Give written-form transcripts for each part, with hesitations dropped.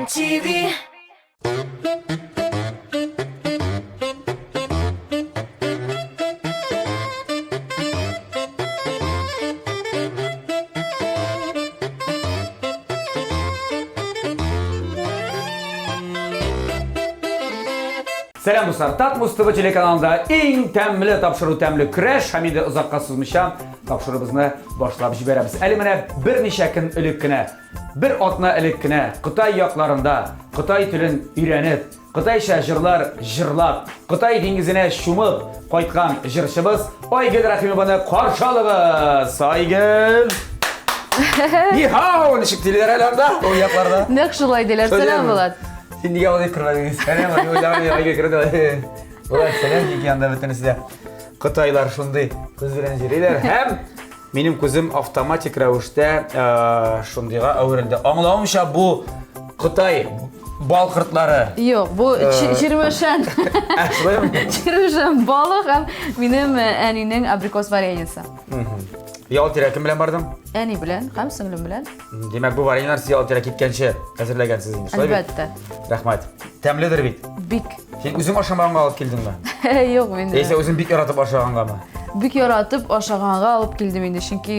TV. Selam dostlar, Tat Mustafa telekanalında en təmli tapşırı təmli kreş hem de uzakka sızmışam. Tapşırığımızı başlayıp jiberemiz. Elimine bir neşəkin ülükkine, bir otna ülükkine, Kıtay yaklarında, Kıtay tülün ürenip, Kıtay şaşırlar jırlap, Kıtay dengizine şumıp koytkan jırşımız, Aygül Rahimova'nı karşılığız. Aygül! Yihao! Nişik dililer aylarda, o yaklarda. Ne kışılay diler, selam Bulat. Şimdi gel kırmadınız. Selam var. Öyle kırdı. Ulan selam ki yanda bitene size. Kıtaylar şunday kız bilen jiriler. Hem benim kızım avtomatik ravişte şundayga öğrendi. Anlamışa bu Kıtay bal kırtları. Yok, bu çirmişen. Şuraya mı? Çirmişen balık hem benim eninin abrikos varyanyası. Yol tirakim bilen bardım. Eni bilen, hem singlim bilen. Demek bu varyanlar siz yol tirak etkençe hazırlagan sizin. Albatta. Rahmat. Temlidir bit. Bik. Sen özün aşamağına alıp geldin mi? Yok benim. Eyse özün bik yaratıp aşağığa mı? Bik yaratıp aşağıya alıp geldim indi çünkü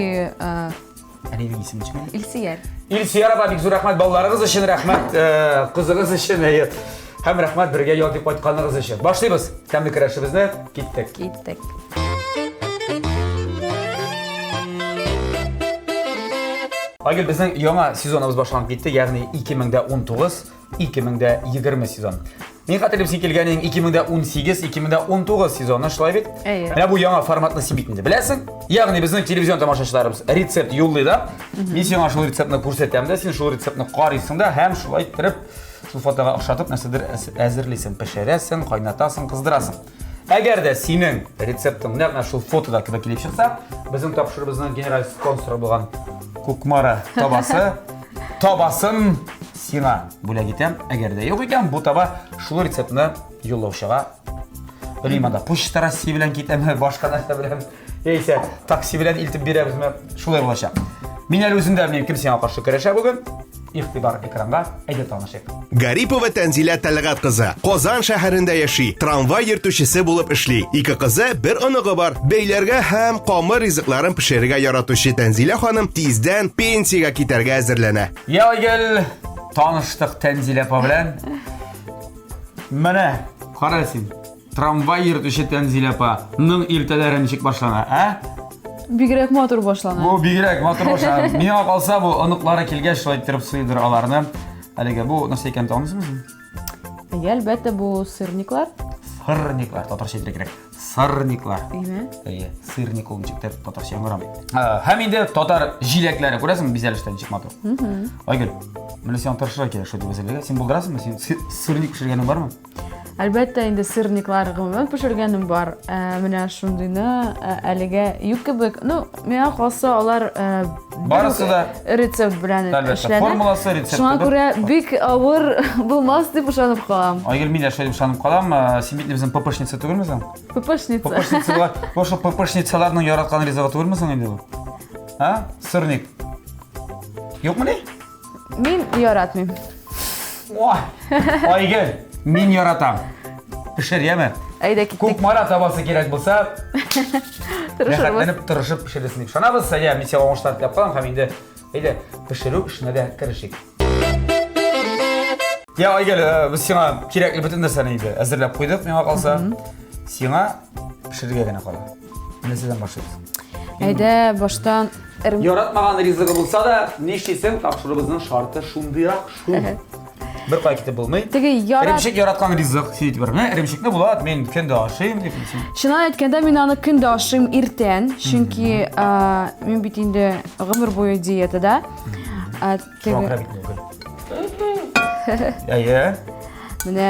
Neydi isim çıkmadı? ilsiyer. İlsiyar ababik zur rahmat, ballarınız için rahmat, kızınız için hem rahmat birge yol deyip aytqanınız için. Başlayımız. Təmli kreşimizni gittik. Gittik. Aygül bizning yangi sezonimiz boshlanib ketdi, ya'ni 2019-2020 sezon. Men xatirlayman sen kelganing 2018-2019 sezoni shulay bit. Mana bu yangi formatni sen bitindi. Bilasan? Ya'ni bizning televizion tomoshachilarimiz retsept yo'llaydi. Men senga shu retseptni ko'rsataman-da, sen shu retseptni qaraysan-da, ham shulay kirib, shu fotoga o'xshatib narsadir azirlaysan, pishirasan, qaynatasan, qizdirasan. Agarda sening retsepting naqd shu fotoda kelib chiqsa, bizning topshirig'imizning general sponsori bo'lgan Kukmara tabasın sina bo'lak etam. Agarda yo'q ekan bu taba shu retseptni yo'llovchiga bilmayman da pochta Rossiya bilan ketami, boshqa narsa bilan, esa taksi bilan iltib beramizmi, shulay bo'lacak. Men hali o'zimda bilmayman kim senga qarshi kurasha bugun. İqtidor ekranda ayda tanışık. Garipova Tanzila Talg'at qizi Qozon shahrida yashay, tramvay yurtuvchisi bo'lib ishli. Ikki qizi bir onig'i bor. Beylarga ham qomir rizqlarini pishirishga yaratuvchi Tanzila xonim tezdan pensiyaga ketarga hozirlana. Ya gel tanıştık Tanzila apa bilan. Mana qarasing. Tramvay yurtuvchi Tanzila apaning ertalari nechik boshlana, ha? Bigrak motor boshlanadi. Bu bigrak motor boshlanadi. Menga qolsa bu aniqlari kelgan shulay tirib suydir alarni. Haliga bu narsa ekan tanysizmi? Albatta bu sirniklar. Sirniklar, tatarcha kerak. Sirniklar. Nima? Ey, sirnik olunchik deb tatarcha o'rgandim. Ham endi tatar jilaklari ko'rasizmi, bezalishdan chiqmadi. Aygul, mana sen tarishlar kerak shu bezalga. Sen bildirasizmi? Sen sirnik pishirganing bormi? Albatta endi sirniklar g'immat pishirganim bor. Mana shundayni aliga yukibik. No, menga qolsa ular barasida retsept bilan ishlanadi. Formulasi retsepti. Shunga ko'ra bek og'ir bo'lmas deb ishonib qolaman. Aygul, men shunday ishonib qolaman. Sen bizning popashnica to'g'rimisan? Popashnica. Popashnicalar, boshqa popashnicalarning yaratgan rizqi to'g'rimisan endi bu? Ha? Sirnik. Yo'qmi ne? Men yaratmayman. Voy! Aygul, men yaratam. Pishiryapman. Ayda ketdik. Kukmara tabasi kerak bo'lsa, Tirishamiz. tirishib pishirishni ishonamiz. Ya, men senga o'ng'ishlar qilyapman, ham endi ayda pishiruv ishida kirishik. Ya Aygul, biz senga kerakli butun narsani endi hozirlab qo'ydik. Menga qolsa, senga pishirgagina qoladi. Narsadan boshlaymiz. Ayda boshdan Yaratmagan rizqi bo'lsa-da, nechtasing topshirig'imizning sharti shundayroq shu. Bir paketi bo'lmaydi. Tegi Irimshik yaratgan rizq deyib berma. Irimshikni bo'ladi, men kunda oshim deb aytsin. Shuni aytganda men uni kundoshim ertan, chunki men bitindi g'imir bo'yi dietada. Tegi mana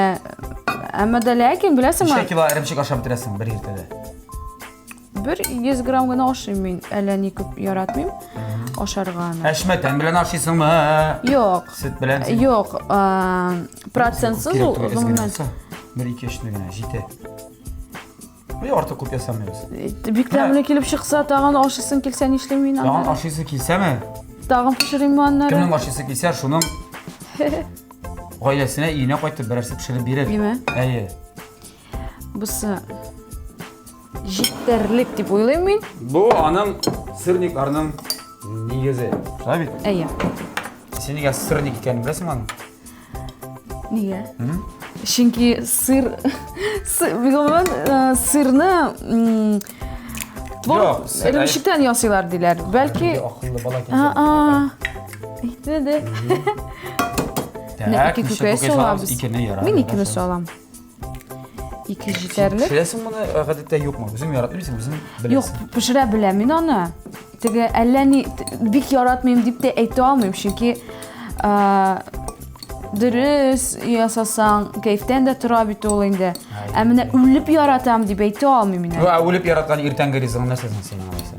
ammada lekin bilasizmi? 2 kilo irimshik oshab bitirasan bir ertada. 100 grammgina oshim men, alani ko'p yaratmayman. Osharg'ani. Hashmatan bilan oshysizmi? Yo'q. Sut bilan? Yo'q, protsentsiz umuman. 1-2 yoshligina jite. Bu orta ko'p yasamaymiz. Biktamini kelib chiqsa, tag'in oshisin kelsa ishlaymayman. Tag'in oshisi kelsami? Tag'in pishirayman onları. Kimning oshisi kelsa, shuning Gailesine iğne koyup birersi pişirip birer. Bime? Eye. Buсы жетерлік деп ойлаймын мен. Bu anın sırniklarının негізі. Şuna bit. Әйе. Sen neге sırnik ekенini bilesin mi anın? Неге? Чөнки сырны Yok, sır- ірімшіктен ясыйлар дейлер. Бәлки... Akıllı bala kesin. Әйтмеді. Так, İki küpesi olabilir. İkine yarar. Мен ikini soğalam. İki жетерлік. Pişiresin bunu adette yok mu? Bizim yaratmıyorsun, bizim Yok, bilesin. pişire bilemin onu. Tege elleni bik yaratmayayım deyip de etti almayayım. Çünkü dürüst yasasan, keyiften de turabit olayında. Emine ülüp yaratam deyip etti almayayım yine. Bu ölüp yaratkan irtengi rizqın ne sesin senin alaysa?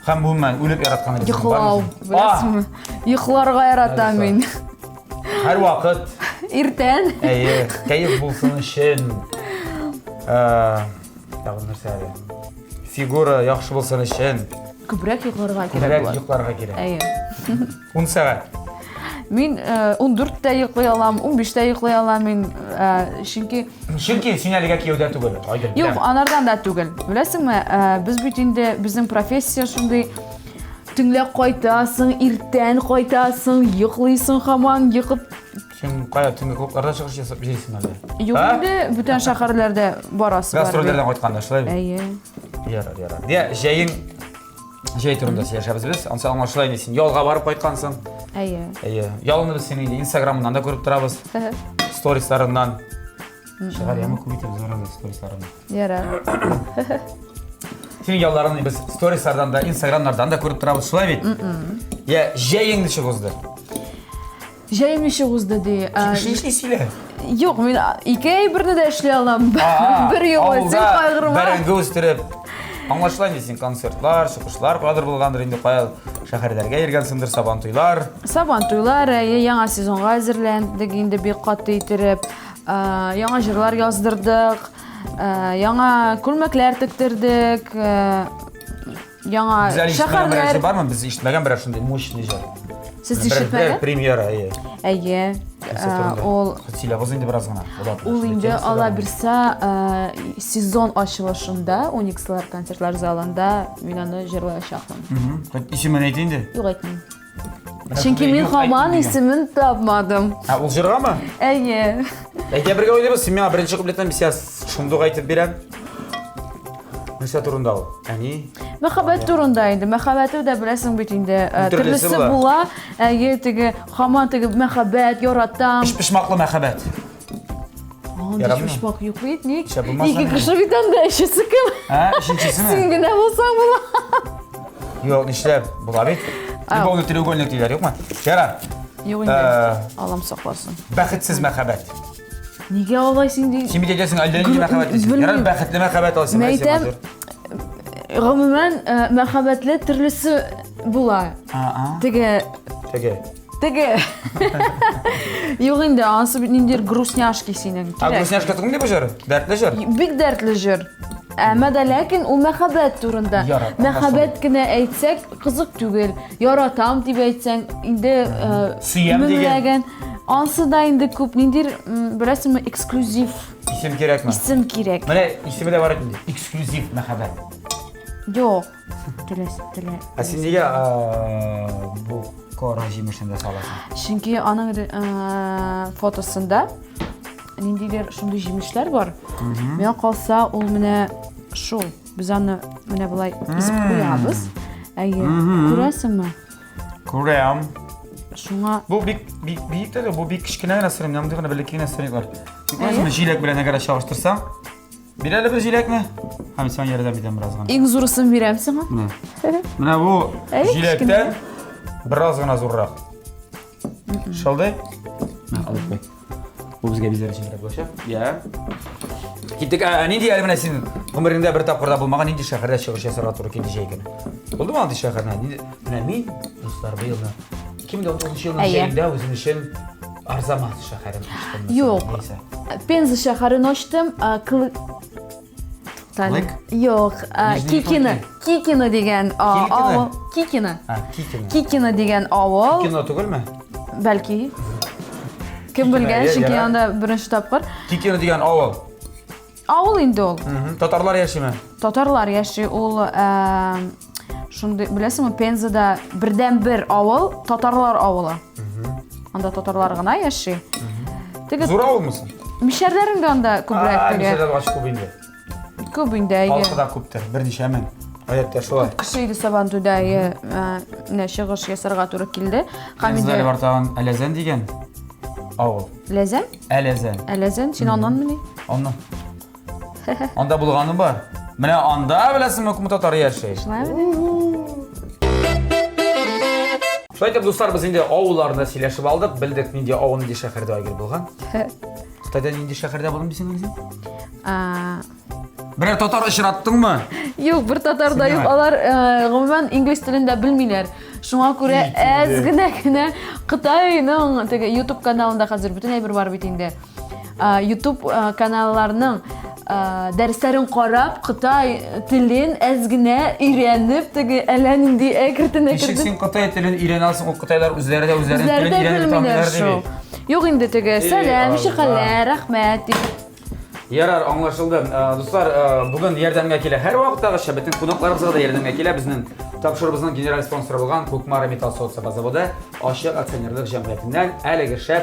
Hem bu men ölüp yaratkan rizqın var Yıklav, mısın? bilesin mi? Yıklarga yaratam ben. Her vakit. İrten. Eye, keyif bulsun için. Yağın neresi figura yaxşı bulsun için. Kübrek yıklarga Kübrek gerek var. yukarıga gerek. Eye. 10 saat. Мен 14-те йоклый алам, 15-те йоклый алам мен, чөнки Çünkü sinyaliga kiyevde tugul. Юк, анардан да түгел. Беләсеңме, без бит инде безнең профессия шундый төнләп кайтасың, иртән кайтасың, йоклыйсың һаман йокып. Şimdi kaya tüm klublarda çıkış yapıp bilirsin hadi. Юк инде бүтән шәһәрләрдә барасы бар. Gastrollerden kayıtkanda şulay mı? Әйе. Yarar. Diye jey turunda yaşabız biz. Ansa anlaşılayın desin. Yolga barıp kayıtkansın. Әйе. Yolunu biz senin Instagram'dan da görüp durabız. Storieslarından. Şahar yama kubitimiz orada storieslarından. Ярар. Senin yollarını biz storieslardan da Instagram'lardan da görüp durabız. Şulay mı? Ya jeying dışı gözler. Җәйме шыгызды ди. İşlisiyle. Юк, мен 2 ай берне дә эшли алам. Бер ел сен кайгырма. Бәрәңге өстіріп. Аңлашылайын дейсің, концертлар, шығышлар, қадыр болғандар енді қаял шәһәрдерге ергенсіңдір, сабантуйлар. Сабантуйлар, яңа сезонга әзерләндек, инде бик каты иттереп, яңа җырлар яздырдык, яңа күлмәкләр тектердек, яңа шәһәрләр. Бар мы? Біз ишетмәгән берәр шундай мощный жар. Сез ишетмәгән? Премьера, ие. Әйе. Ул Сөйләгез инде бераз гына. Ул инде ала бирсә сезон ачылышында Уникслар концертлар залында мин аны җырлаячакмын. Исемен әйт инде. Юк әйтмим. Чөнки мин һаман исемен тапмадым. Ул җыргамы? Әйе. Әйтә бергә уйлыйбыз, син миңа беренче куплеттан бис шундук әйтеп бирәм. Нәрсә турында ул? Әни? Мәхәббәт турында инде. Мәхәббәте дә беләсең бит инде. Төрлесе була. Әйе, теге һаман теге мәхәббәт яратам. Пишмаклы мәхәббәт. Анда пишмак юк бит, ник? Шә булмас. Ике кеше бит анда эшесе кем? Ишенчесеме? Син генә булсаң була. Юк, нишләп? Була бит. Любовный треугольник диләр, юкмы? Ярар. Юк инде. Алам сакласын. Бәхетсез мәхәббәт. Нигә алай син ди? Син бит әйтәсең, әлләни мәхәббәт дисең. Ярар, бәхетле мәхәббәт алсың. Мәйтәм, гомумән мәхәббәтле төрлесе була. Теге Юк инде, анысы бит ниндидер грустняшки синең. Грустняшка түгел дип җыр? Дәртле җыр? Бик дәртле җыр. Әмма дә ләкин ул мәхәббәт турында. Мәхәббәт кенә әйтсәк кызык түгел. Яратам дип әйтсәң, инде сөям дигән. Ансы да инде күп ниндидер, беләсеңме, эксклюзив. Исем кирәкме? Исем кирәк. Менә исеме дә бар инде. Эксклюзив мәхәббәт. Юк. Ә син нигә бу кора җимешендә саласың? Чөнки аның фотосында ниндидер шундый җимешләр бар. Миңа калса, ул менә шул. Без аны менә булай изеп куябыз. Әйе, күрәсеңме? Күрәм. Шуңа Бу бик тәле, бу бик кичкенә генә сырым, ямды гына бәләкәй генә сырыклар. Күрәсеңме, җиләк белән әгәр чагыштырсаң, бирәле бер җиләкне? Һәм син ярдәм итәм бераз гына. иң зурысын бирәм сиңа. Менә бу җиләктән бераз гына зуррак. Шалдай? Алып куй. Бу безгә бизәр өчен кирәк булачак. Я. Киттек, нинди әле менә син гомереңдә бер тапкырда булмаган нинди шәһәрдә чыгыш ясарга туры килде җәйгән. Булдымы андый шәһәрдә? Менә мин, дуслар, быелны 2019 елның җәйендә үзем өчен Арзамас шәһәрен ачтым. Юк. Пенза шәһәрен ачтым. Юк, Кикино дигән авыл. Кикино дигән авыл. Кикино түгелме? Бәлки. Kim bilgan, chunki anda birinchi topqir. Kikini degan avul. Avul endi ol. Tatarlar yaşaymi? Tatarlar yaşay, ol shunday bilasizmi, Penzada birdan bir avul, Tatarlar avuli. Anda Tatarlar g'ana yaşay. Zo'r avul musun? Misharlarimda anda ko'proq degan. Misharlar ochib ko'p endi. Ko'p endi. Xalqida ko'pdir. Bir necha men. Hayotda shulay. Qishida Sabantudagi shig'ishga sirg'a to'g'ri keldi. Hamida Bartag'an Alazan degan avul. Lazan? Alazan. Alazan, sen ondanmi? Ondan. Onda bulganim var. Mana onda bilasizmi, hukumat Tatar yaşay. Şöyle de dostlar, biz indi avullarda söyleshib aldık. Bildik nindi avul nindi shaharda aygir bo'lgan. Xitoyda nindi shaharda bo'lding desang? Birer Tatar ishratdingmi? Yo'q, bir Tatarda yo'q. Ular umuman ingliz tilida bilmaylar. Shunga ko'ra ozgina Xitoyning YouTube kanalida hozir butunlay bir bor bitingda. YouTube kanallarining darslarini qarab, Xitoy tilini ozgina o'rganib, alanindi kirtin. Sen Xitoy tilini o'rganasing, o Xitoylar o'zlarining tilini o'rganib topadilar. Yo'q endi salam, shaqalar, rahmat. Yarar, anlaşıldı. Dostlar, bugün yardımga kela. Her vaqtdagi bütün qonaqlarimizga da yardımga kela. Bizning topshirig'imizning general sponsori bo'lgan Ko'kmara Metal Sotsiya zavodi Oshiq aksionerlik jamiyatidan alagirshab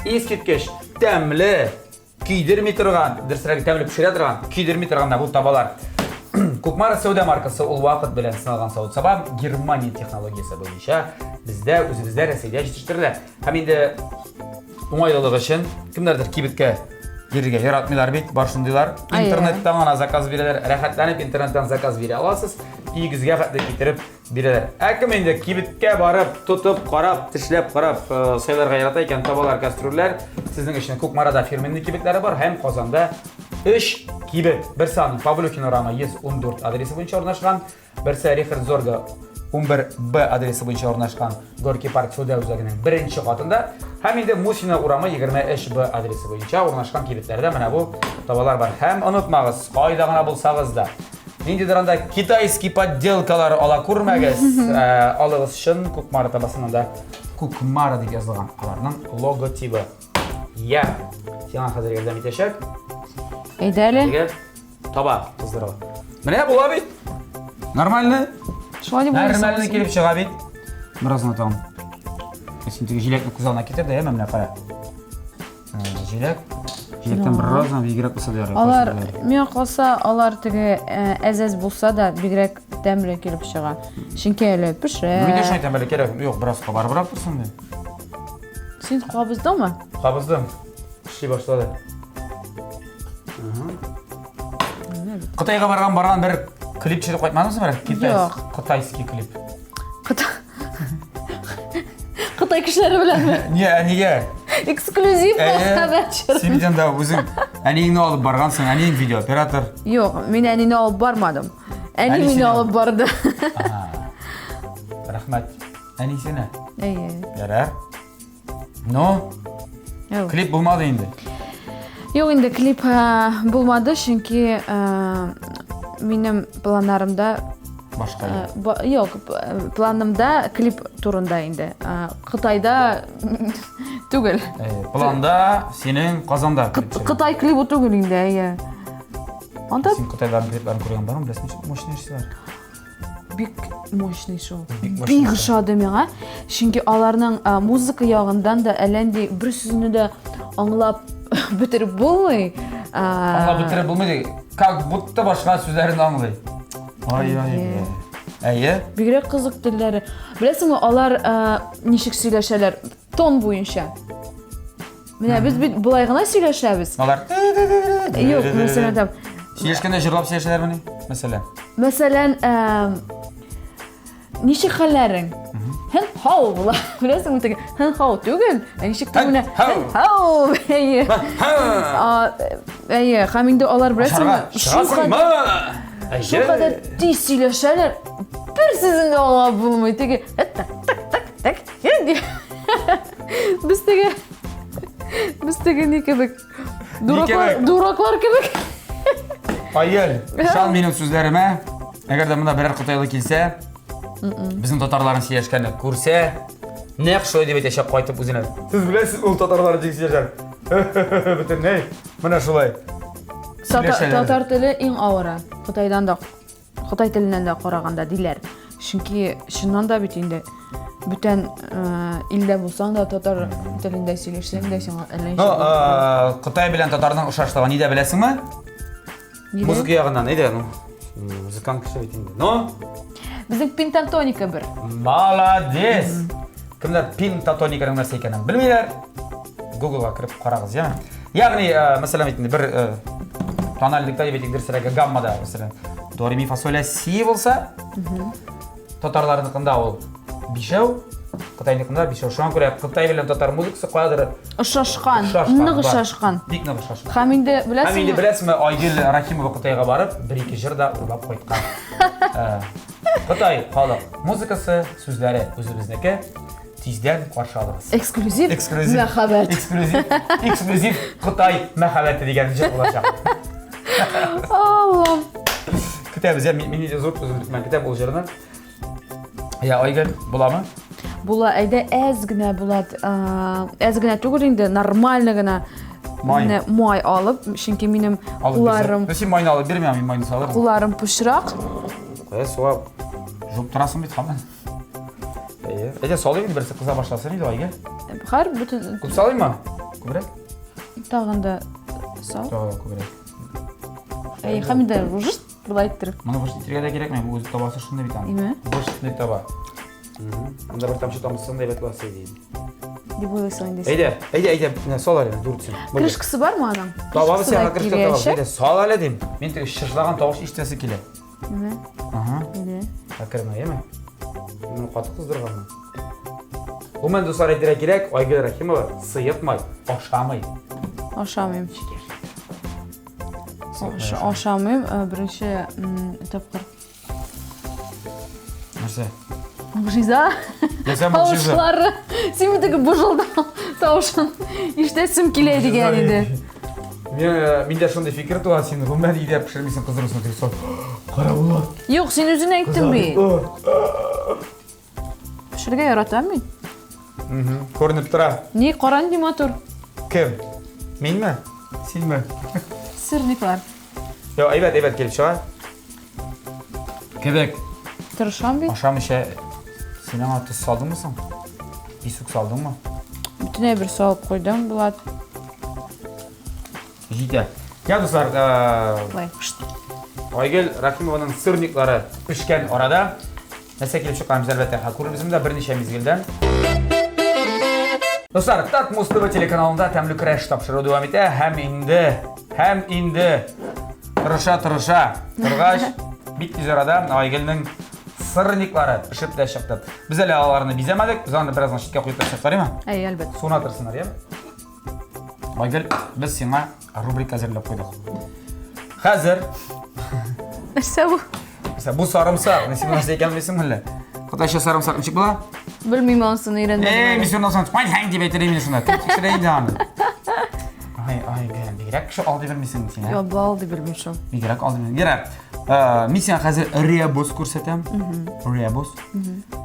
eskitkish tamli kiydirmay turgan, dirsiragi tamli pishira turgan, kiydirmay turgan bu tabalar. Ko'kmara savdo markasi ul vaqt bilan sinalgan savdo sabab Germaniya texnologiyasi bo'yicha bizda o'zimizda Rossiyada yetishtiriladi. Ham endi o'ng'ayliligi uchun kimlardir kibitga yerga yaratmaylar bit, bar shundaylar. Internetdan ana zakaz beradilar, rahatlanib internetdan zakaz bera olasiz. Uyingizga qatib getirib beradilar. Akim endi kibitga borib, tutib, qarab, tishlab, qarab, saylarga yarata ekan tabalar, kastrullar. Sizning ishni Ko'kmarada firmaning kibitlari bor, ham Qozonda 3 kibit. Bir son Pablo Kinorama 114 adresi bo'yicha o'rnashgan, birsi Richard Zorga 11B adresi bo'yicha o'rnashgan Gorki Park savdo o'zagining birinchi qavatida, ham endi Musina Urama 23B adresi bo'yicha o'rnashgan kibitlarda mana bu tabalar bor. Ham unutmag'iz, qoidagina bo'lsag'izda Endi daranda kitayskiy poddelkalar ola ko'rmagiz. Olasiz uchun Ko'kmara tabasinda Ko'kmara deb yozilgan ularning logotipi. Ya, sen hozir yordam etashak. Aydali. Toba qizdirib. Mana bu abi. Normalni. Shunday bo'lsa. Normalni kelib chiqadi. Biroz unutam. Esimdagi jilakni kuzalna ketadi, mana qara. Jilakdan biroz ham yigirib qilsa da yaraydi. Ular men qolsa, ular azaz bo'lsa da bigroq damli kelib chiqa. Shinkayli pishra. Nega shunday tamali kerak? Yo'q, biroz qobaribroq tursin men. Sen qobizdingmi? Qobizdim. Ishlay boshladi. Xitoyga borgan bir klip chiqib qo'ymadingizmi? Xitoyskiy klip. Xitoy kishilari bilanmi? Nega? Eksklyuziv xabarchi. Sen da o'zing aningni olib borgansan, aning video operator. Yo'q, men aningni olib bormadim. Aning meni olib bordi. Rahmat. Aning seni? Yarar. No? Klip bo'lmadi endi. Yo'q, endi klip bo'lmadi, chunki mening planlarimda boshqa. Yo'q, planimda klip turunda endi. Xitoyda tugul. Planda sening Qozonda klip. Xitoy klipi tugul endi. Anda sen Xitoylarning kliplarini ko'rgan bormi? Bilasizmi, mashina ishlar. Big mashina show. Big show demayman, chunki ularning muzika yog'idan da alandi bir so'zni da anglab bitirib bo'lmay. Anglab bitirib bo'lmaydi. Как будто boshqa so'zlarini anglaydi. Ayy. Bigroq qiziq tillari. Bilasizmi, ular nishik сөйләшәләр ton bo'yicha. Mana biz bulaygina сөйләшәбез. Ular Yo'q, masalan, сөйләшкәндә җырлап сөйләшәләрме? Masalan, nishik xallaring? Hen how, bilasizmi, hen how tugul. Nishik tuguna. How. Ayy, hamingda ular bilasizmi? Shu qadar tez сөйләшәләр. Bir sizin de ola bulmayı teki tak yendi. Biz teki ne kebek? Duraklar kebek. Ayol, şal benim sözlerime. Eğer de bunda birer Xitoylı kelsa, bizim Tatarların söylashganini ko'rsa, Нәқ шулай деп әйтешеп қайтып өзіне. Сіз білесіз, ол татарлар жексіздер. Бүтін не? Мына шулай. Татар тілі ең ауыры. Қытай тілінен де қарағанда дейлер. Чөнки шыннан да бит инде бүтән илдә булсаң да татар телендә сөйләшсәң дә сиңа әллә Қытай белән татарның ұшаштығы не дә беләсеңме? Музыка ягыннан, не дә? Музыкант кеше бит инде. Но? Безнең пентатоника бер. Молодец! Кемдер пентатониканың нәрсә икәнен белмиләр? Google-га кирип карагыз, яме? Ягъни, мәсәлән, бер тональлыкта дип әйтик, гаммада, мәсәлән, до ре ми фа соль ля си булса, татарларныкында ул 5, Кытайныкында 5. Шуңа күрә Кытай белән татар музыкасы каядыр Ошашкан, нык ошашкан. Бик нык ошашкан. Һәм инде беләсеңме? Һәм инде беләсеңме, Айгөл Рахимова Кытайга барып, 1-2 җыр да урлап кайткан. Кытай халык музыкасы, сүзләре үзебезнеке, тиздән каршы алабыз. Эксклюзив мәхәббәт. Эксклюзив Кытай мәхәббәте дигән җыр булачак. Аллам. Китабыз, мине зур үзем китап ул җырны. Я, Айгөл, буламы? Була, әйдә әз генә булат, әз генә түгел инде, нормально гына май алып, чөнки минем кулларым... Син майны алып бирмәм, мин майны салырмын. Кулларым пычрак. Суап, жуп торасың бит хамын. Әйдә, салыйм, берсе кыза башласын иде, Айгөл. Һәр бүтән... Күп салыйммы? Күбрәк? Тагында сал. Күбрәк. Һәм инде ружит булай иттереп. Моны ружит итәргә дә кирәкме? Бу үзе табасы шунда бит аны. Име? Ружитны таба. Анда бер тамчы тамсын дип әйтәсе иде. Дип уйлыйсың инде. Әйдә, сал әле, дуртсын. Крышкасы бармы аның? Табабы сиңа крышка табабы. Әйдә, сал әле дим. Мин теге шыршлаган тавыш ишетәсе килә. Име? Иде. Хакырма, яме? Мин каты кыздырганмын. Бу мен дуслар әйтергә кирәк, Айгөл Рахимова сыйытмай, ашамый. Ашамыйм. Ашамыйм, беренче тапкыр. Нәрсә? Жиза. Ясам жиза. Тавышлары. Син теге бужылдан тавышын ишетәсем килә дигән иде. Миндә шундый фикер туа, син гомер идә пешермисең кыздырырсың дип сор. Кара була. Юк, син үзең әйттең бит. Пешергә яратам мин. Күренеп тора. Ни каран ди матур. Кем? Минме? Синме? Сырниклар. Yo, әйбәт килеп чыга. Кебек. Тырышам бит. Ашам ише син аңа туз салдыңмы соң? Исүк салдыңмы? Бүтүнәй бер салып койдым, булат. Җитә. Я, дуслар, Лай. Айгөл Рахимованың сырниклары пешкән арада нәрсә килеп чыккан әлбәттә, күребезме дә берничә мизгелдән. Достар, Так Муз ТВ телеканалында тәмле көрәш тапшыру дәвам итә. Һәм инде тырыша торгач, бит тиз арада Айгөлнең сырниклары пешеп тә чыкты. Без әле аларны бизәмәдек, без аны бераздан читкә куеп ташып карыймы? Әлбәттә. Суна торсыннар, я? Айгөл, без сиңа рубрика әзерләп куйдык. Хәзер Нәрсә бу? бу сарымсак, син нәрсә икәнен белсеңме әллә? Кытайча сарымсак ничек була? Белмим анысын өйрәнмәдем. Мисsionнан соң «Май һәң» дип әйтер инде шунда. Тикшерә инде аны. Бигрәк шо алды белмисең син, Yo, балды белмим шул. Бигрәк алды белмисең. Мин сиңа хәзер ребус күрсәтәм. Ребус.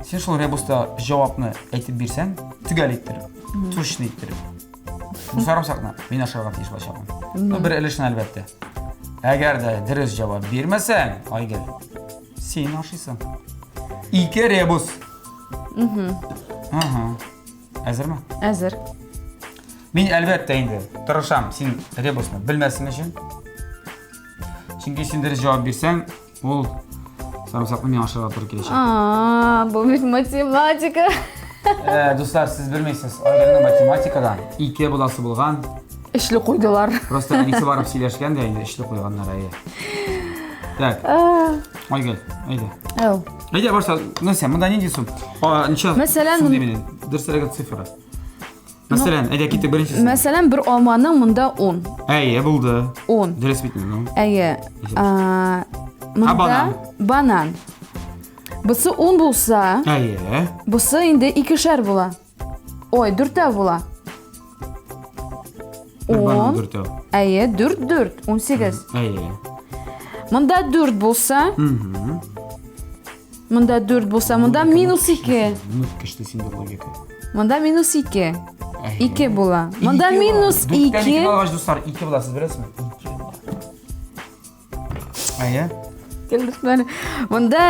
Син шул ребуста җавапны әйтеп бирсәң, төгәл иттереп, точно иттереп. Бу сарымсакны мин ашарга тиеш булачакмын. Бер өлешне әлбәттә. Әгәр дә дөрес җавап бирмәсәң, Айгөл, син ашыйсың. 2 ребус. Әзерме? Әзер. Мин әлбәттә инде тырышам син ребусны белмәсең өчен. Чөнки син дөрес җавап бирсәң, ул сарымсакны мин ашарга туры киләчәк. Бу бит математика. Дуслар, сез белмәйсез, Айгөлнең математикадан 2 буласы булган. Эшле куйдылар. Просто әнисе барып сөйләшкән дә инде эшле куйганнар әйе. Так. Айгөл, әйдә. Әйдә, башта, нәрсә, монда нинди сум? Мәсәлән, дөресрәге цифры. Мәсәлән, әйдә китте беренчесе. Мәсәлән, бер алманың монда 10. Әйе, булды. 10. Дөрес битме? Әйе. Монда банан. Бусы 10 булса, әйе. Бусы инде 2-шәр була. Ой, 4 була. 10. Әйе, 4, 18. Әйе. Монда 4 булса, монда 4 булса, монда -2. Минут кеште синде логика. Мында минус 2. 2 була. Мында минус 2. Дүрттен 2 алғаш достар, 2 боласыз, білесіз ме? Ая? Келдіртмәні. Мында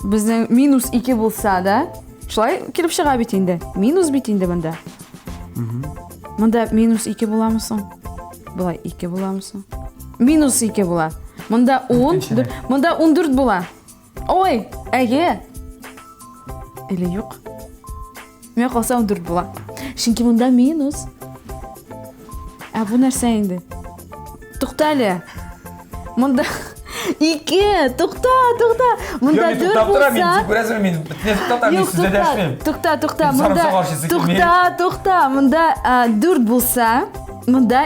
біздің минус 2 болса да, шылай келіп шыға бет енді. Минус бет енді мында. Мында минус 2 боламысың? Бұлай 2 боламысың? Минус 2 бола. Мында 10, мында 14 бола. Ой, әге. Или жоқ? Мен қалса 14 бола. Шынки мында минус. Бұл нәрсе енді. Тұқталі. Мында 2, тұқта. Мында 4 болса... Тұқта. Мында 4 болса, мында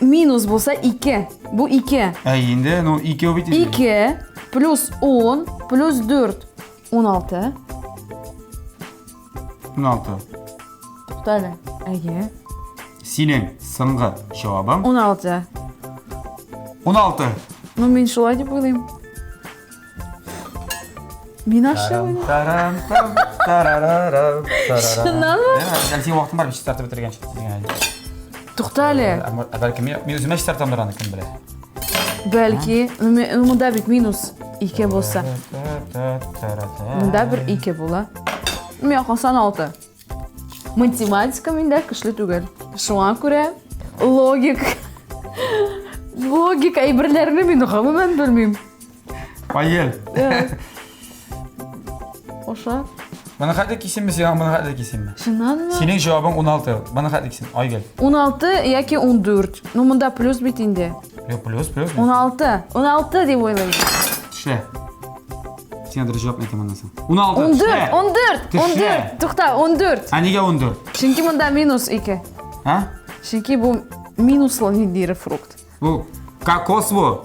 минус болса 2. Бұл 2. Енді, 2 өбет еді. 2 плюс 10 плюс 4. 16. 16. Тұқталі. Әге. Сенің сыңғы жауабым? 16. 16. Ну, мен шылай деп ойлаймын. Мен ашы ойлаймын. Шыннан ба? Сен уақытым бар, біші старты бітірген Тұқталі. Бәлкі мен өзіме стартамдар аны кім біле? Бәлкі, мұнда бет минус 2 болса. Мұнда бір 2 бола. Мен қалсан 6. Математика менде күшлі түгел. Шуңа көре логика әйбірлеріні мен ғамымен білмеймін. Айел. Оша. Бана қайда кесем бе, сен бана қайда кесем бе? Шыннан ба? Сенің жауабың 16. Бана қайда кесем? Айгел. 16 яки 14. Ну, мұнда плюс бетінде. Плюс. 16 деп ойлаймын. Ше. Сен дұрыс жауап нетем аннан соң. 16. 14. Тұқта, 14. А неге 14? Шынки мұнда минус 2. А? Шынки бұл минуслы недері фрукт. Бұл кокос бұл.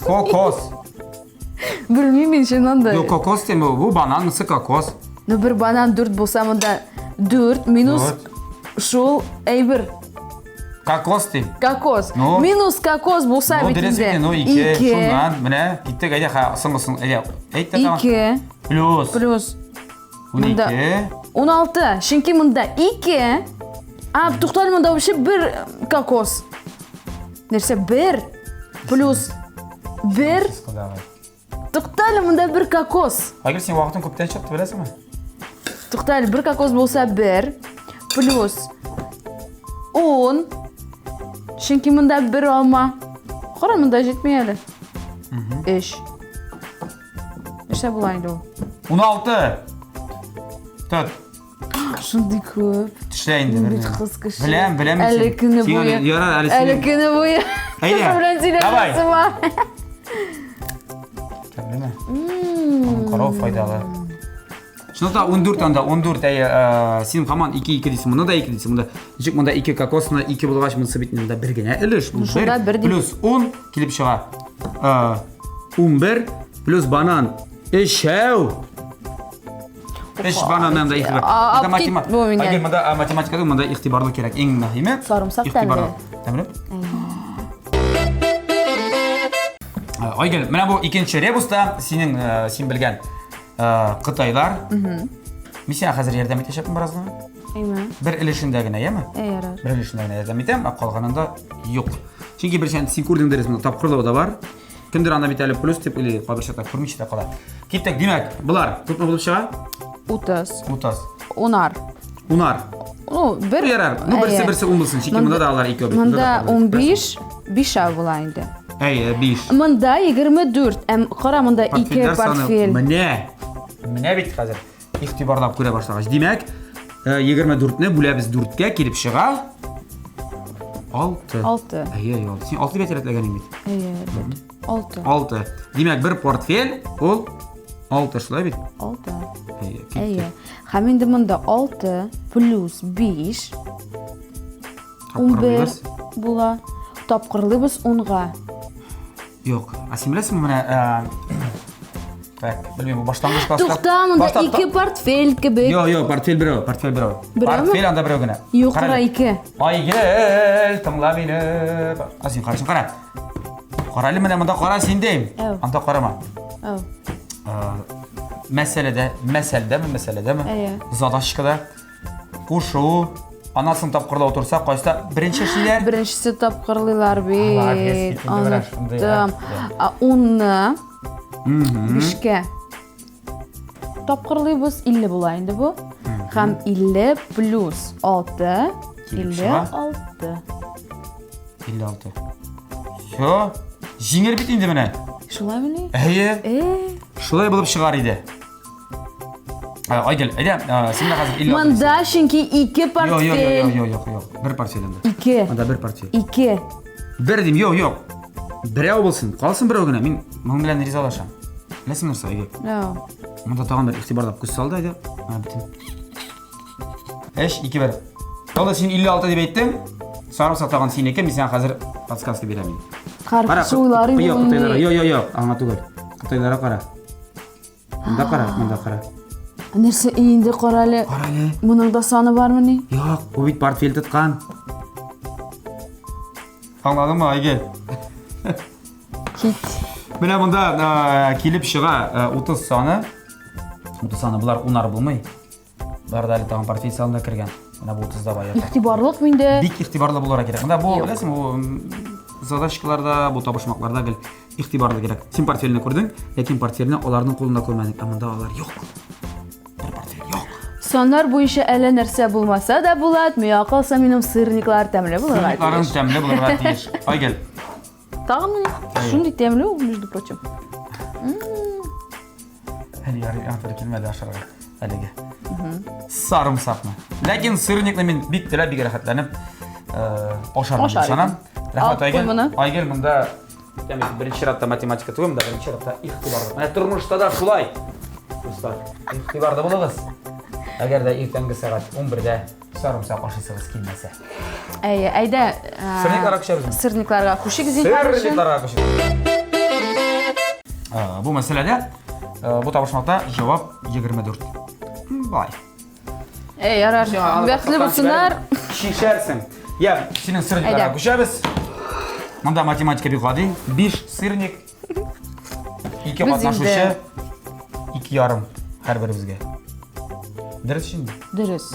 Кокос. Білмеймін шыннан да. Кокос дем бұл банан мысы кокос. Ну, бір банан 4 болса мұнда 4 минус шул әйбір. Кокос дем. Кокос. Минус кокос болса бетінде. Ну, 2. Шуннан, міне, кеттік әйде сыңғысын. Әйтті тамам. 2. Плюс. 12. 16. Шынки мұнда 2. Тұқталы мұнда өші 1 кокос. Нерсе 1 плюс 1. Тұқталы мұнда 1 кокос. Агер сен уақытын көптен шықты білесің ме? Тұқталы 1 кокос болса 1 плюс 10. Шынки мұнда 1 алма. Қоран мұнда жетмей әлі. 3. Нерсе болайынды ол? 16. Тұт. Шынды көп. Түшләйінді. Білем. Әлі күні бойы. Әйде, давай. Кәмлеме? Қарау файдалы. Шынықта 14, сен қаман 2 дейсің, мұны да 2 дейсің. Мұнда 2 кокосына 2 болғаш мұнсы бетіне мұнда 1 гене. Үліш, 1 плюс 10 келіп шыға. 11 плюс банан. Әшәу. Эш бананнан да ихтибар. Агер мында математикада мында ихтибарлы керек. Ең мөһиме сарымсақ тәмле. Тәмле? Айгел, менә бу икенче ребуста сен белгән Кытайлар. Мин сиңа хәзер ярдәм итәчәкмен бераздан. Бер өлешендә генә, яме? Бер өлешендә генә ярдәм итәм, калганында юк. Чөнки берчән син күрдең дөресме, тапкырлыгы да бар. Кемдер анда бит әле плюс дип или кабырчата күрмичә дә кала. Киттек, димәк, булар күпме булып чыга? 30. 10. Ну, bir yarar. Ну, берсе 10 булсын. Чөнки монда да алар 2 объект. Монда 15, 5 була инде. 5. Монда 24. Кара, монда 2 портфель. Менә бит хәзер ихтибарлап күрә башлагач. Димәк, 24-не бүләбез 4-кә килеп чыга. 6. 6. Син 6 дип әйтелгән бит. 6. Димәк, бер портфель, ул 6 шулай бит. 6. Һәм инде монда 6 плюс 5 11 була. Тапкырлыбыз 10-га. Юк, син беләсеңме менә так, белмим, бу баштангыч класста. Тукта, монда 2 портфель кебек. Юк, портфель берәү. Портфель анда берәү генә. Юк, кара 2. Айгел, тыңла мине. Син карашың, кара. Кара әле менә монда кара син дим. Анда карама. Мәсьәләдәме? Задачкада Қушу, анасын тапқырлау тұрса, қойса бірінші шилер? Біріншісі тапқырлылар бе. Молодец, Анықтым. Онны бішке тапқырлыйбыз 50 болайынды бұл. Хам 50 плюс 6, 56. 56. Все. Жеңер бит енді міне. Шулай міне? Шулай болып шығар еді. Айгел, сен қазір 56. Мында шынки 2 портфель. Жоқ. Бір портфель енді. 2. Мында бір портфель. 2. Бір дейм, жоқ. Біреу болсын. Қалсын біреу ғана. Мен мұның білән ризалашам. Білесің нәрсе, Айгел? Мұнда тағам бір иқтибарлап көз салды, Айгел. Бітім. 2 бір. Олда сен 56 деп айттың. Сарымсақ таған сен екен, мен сен қазір подсказка беремін. Қарқышы ойлары Қытайлары. Жоқ. Аңа түгел. Қытайлары қара. Мұнда қара. Нәрсе үйінде қаралы. Мұның да саны бар мұны? Жоқ, бұл бит портфель тұтқан. Аңладың ма, Айгел? Кет. Міне мұнда келіп шыға 30 саны. 30 саны бұлар ұнар болмай. Бұларда әлі тағын портфель салында кірген. Мына бұл 30-да байы. Иқтибарлық менде. Бик иқтибарлы болуға керек. Мында бұл, білесің, бұл задачкаларда, бұл табышмақларда гіл иқтибарлы керек. Сен портфеліні көрдің, якен портфеліні олардың қолында көрмәдің. Мұнда олар жоқ. Бір портфель жоқ. Сандар бойынша әлі нәрсе болмаса да болады. Мен қалса менің сырниклар тәмлі болырға тиеш. Сырникларын тәмлі болырға тиеш. Айгел. Тағын мұны. Шундай тәмлі ол, между прочим. Әлі аңтыры келмеді ашарға. Әліге. Сарымсақны. Ләкин сырникны мен бик тілі бик рәхәтләніп ошарым санам. Рәхмәт Айгел. Айгел мұнда бірінші ратта математика түгім, да бірінші ратта иқтибарды. Мәне тұрмышта да шулай. Иқтибарды болығыз. Әгер де ертеңгі сағат 11-де сарымсақ ашысығыз келмесе. Әйді Сырникларға күшеріз. Сырникларға күшік зейін қарышы. Сырникларға күшеріз. Бұл мәселеде, бұл табышмақта жауап 24. Бай. Ярар, бәқілі бұлсынар. Шишерсің. Сенің сырникларға күшеріз. Мұнда математика бек ғады. 5 сырник, 2 қатнашушы, 2,5 әр бірімізге. Дұрыс şimdi? Дұрыс.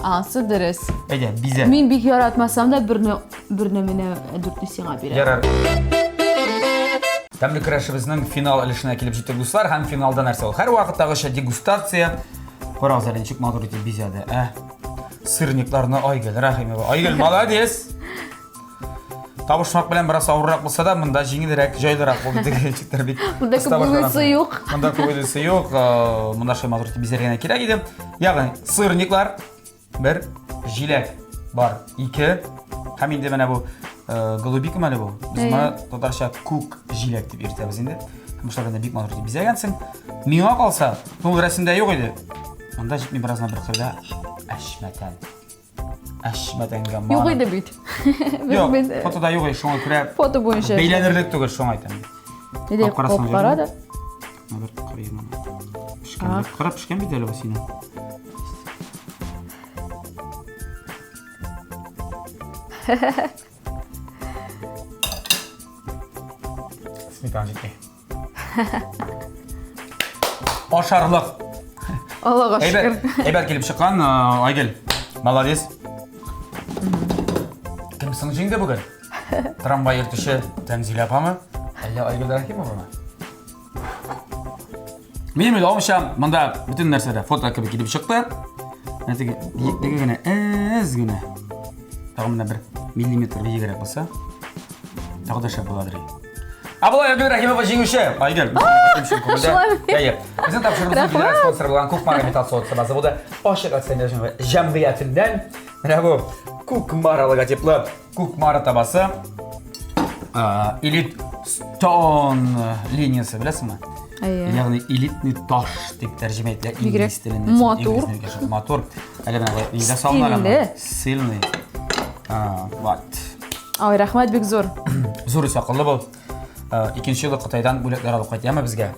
Ансы дұрыс. Әйде, бизе. Мен бек яратмасам да бірні мені дүртті сиңа берем. Ярар. Тәмлі күрәшіміздің финал ілішіне келіп жетті достар. Һәм финалда нәрсе ол. Әр уақыттағыша дегустация. Қорау зәленчік мадурити бизеді. Сырникларына Айгел, Рахимова. Айгел, молодец. Табышмақ білән біраз ауыррақ болса да, мұнда жеңілірек, жайлырақ болды деген жіктер бек. Мұнда көбілісі жоқ. Мұнда көбілісі жоқ. Мұнда шай мадурити бизергені керек еді. Яғни, сырниклар, бір, жилек бар, 2. Һәм енді мәне бұл голубик мәлі бұл. Біз мұны татарша көк жилек деп ертеміз енді. Мұшларында бек мадурити бизергенсің. Миңа қалса, бұл рәсімде жоқ еді. Мұнда жетмей біразына бір қойда әшмәтән. Әшмәтәнге маңы. Жоқ еді бүйт. Жоқ, фотода жоқ еді, шоңа күрә. Фото бойынша. Бейләнерлік түгіл шоңа айтам. Неде қоп қарады? Бір қарайым ана. Қарап пішкен бейді әлі басына. Сметан жетпей. Ошарлық. Аллаға шүкір. Әйбәт келіп шыққан, Айгел. Молодец. Кімсің жеңді бүгін? Трамвай ертіші Тәнзилә апамы? Әлі Айгел Рахимова ма? Менің ойлауымша, мұнда бүтін нәрселер фото кебі келіп шықты. Нәтіге биіктігі гіне әз гіне. Тағы мұнда бір миллиметр биігірек болса, тағы да шәп болады. Абылай Айгел Рахимова жеңуші. Айгел. Біздің тапшырымыздың генерал спонсоры болған Көкмара металл соғыт заводы Ашық акционерлік жәмғиятінден бұл Көкмара логотиплы Көкмара табасы элит стон линиясы білесің ме? Яғни элитный таш деп тәржіме етілі инглиз тілінде. Мотор. Әлі Стильный. Сильный. Ой, рахмет бек зор. Зор сақылы бұл. Екінші жылы Қытайдан бөлектер алып қайты әмі бізге.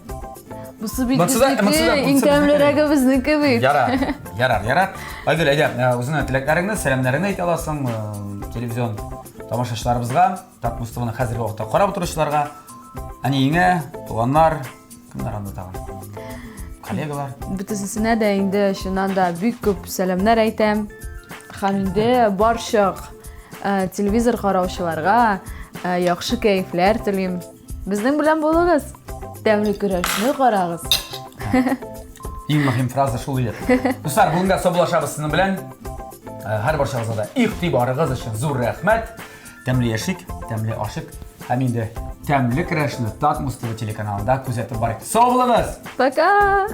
Бұсы бізнекі, интәмлерәгі бізнекі бейт. Ярар. Айгүл, әйде, өзіңі тілектеріңді, сәлемдеріңді айта аласың телевизион тамашашыларымызға, Татмустываны қазіргі уақытта қарап отырушыларға, әнейіңе, туғандар, кімдер анда тағын? Коллегалар. Бүтісісіне де енді шынанда бүк көп сәлемдер айтам. Һәм инде барча телевизор караучыларга яхшы кәефләр телим. Безнең белән булыгыз. Тәмле көрәшне карагыз. Иң мөһим фраза шул иде. Дуслар, бүгенге саубуллашабыз сезнең белән. Һәр барчагызга да игътибарыгыз өчен зур рәхмәт. Тәмле яшик, тәмле ашык. Һәм инде тәмле көрәшне Татмус ТВ телеканалында күзәтеп барыйк. Сау булыгыз. Пока.